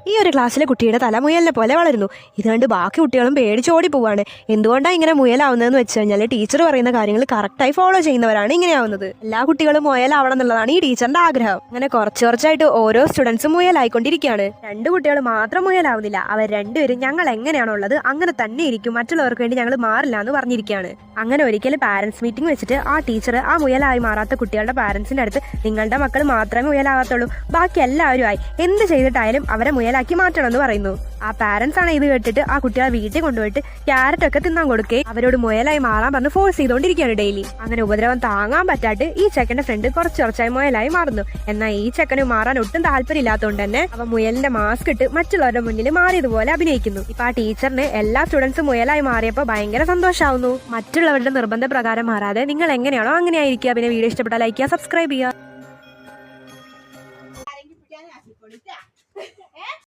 ഈ ഒരു ക്ലാസ്സിലെ കുട്ടിയുടെ തല മുയലിനെ പോലെ വളരുന്നു. ഇതുകൊണ്ട് ബാക്കി കുട്ടികളും പേടിച്ചോടി പോവാണ്. എന്തുകൊണ്ടാണ് ഇങ്ങനെ മുയലാവുന്നതെന്ന് വെച്ച് കഴിഞ്ഞാൽ ടീച്ചർ പറയുന്ന കാര്യങ്ങൾ കറക്റ്റായി ഫോളോ ചെയ്യുന്നവരാണ് ഇങ്ങനെയാവുന്നത്. എല്ലാ കുട്ടികളും മുയലാവണം എന്നുള്ളതാണ് ഈ ടീച്ചറിന്റെ ആഗ്രഹം. അങ്ങനെ കുറച്ചായിട്ട് ഓരോ സ്റ്റുഡൻസും മുയലായിക്കൊണ്ടിരിക്കുകയാണ്. 2 കുട്ടികൾ മാത്രം മുയലാവുന്നില്ല. അവർ രണ്ടുപേരും ഞങ്ങൾ എങ്ങനെയാണുള്ളത് അങ്ങനെ തന്നെ ഇരിക്കും, മറ്റുള്ളവർക്ക് വേണ്ടി ഞങ്ങൾ മാറില്ല എന്ന് പറഞ്ഞിരിക്കുകയാണ്. അങ്ങനെ ഒരിക്കലും പാരന്റ്സ് മീറ്റിംഗ് വെച്ചിട്ട് ആ ടീച്ചർ ആ മുയലായി മാറാത്ത കുട്ടികളുടെ പാരന്റ്സിന്റെ അടുത്ത് നിങ്ങളുടെ മക്കൾ മാത്രമേ മുയലാവാത്തുള്ളൂ, ബാക്കി എല്ലാവരും ആയി എന്ത് ചെയ്തിട്ടായാലും അവരെ മുയലാക്കി മാറ്റണം എന്ന് പറയുന്നു. ആ പാരന്റ്സ് ആണ് ഇത് കേട്ടിട്ട് ആ കുട്ടികളെ വീട്ടിൽ കൊണ്ടുപോയിട്ട് ക്യാരറ്റ് ഒക്കെ തിന്നാൻ കൊടുക്കേ അവരോട് മുയലായി മാറാൻ പറഞ്ഞ് ഫോഴ്സ് ചെയ്തുകൊണ്ടിരിക്കുകയാണ് ഡെയിലി. അങ്ങനെ ഉപദ്രവം താങ്ങാൻ പറ്റാട്ട് ഈ ചെക്കന്റെ ഫ്രണ്ട് കുറച്ചായി മുയലായി മാറുന്നു. എന്നാൽ ഈ ചെക്കന് മാറാൻ ഒട്ടും താല്പര്യമില്ലാത്തതുകൊണ്ട് തന്നെ അവൻ മുയലിന്റെ മാസ്ക് ഇട്ട് മറ്റുള്ളവരുടെ മുന്നിൽ മാറിയതുപോലെ അഭിനയിക്കുന്നു. ഇപ്പൊ ആ ടീച്ചറിന് എല്ലാ സ്റ്റുഡൻസും മുയലായി മാറിയപ്പോൾ ഭയങ്കര സന്തോഷമാവുന്നു. മറ്റുള്ളവരുടെ നിർബന്ധ പ്രകാരം മാറാതെ നിങ്ങൾ എങ്ങനെയാണോ അങ്ങനെ ആയിരിക്കുക. പിന്നെ വീഡിയോ ഇഷ്ടപ്പെട്ടാൽ ലൈക്ക് ചെയ്യുക, സബ്സ്ക്രൈബ് ചെയ്യുക.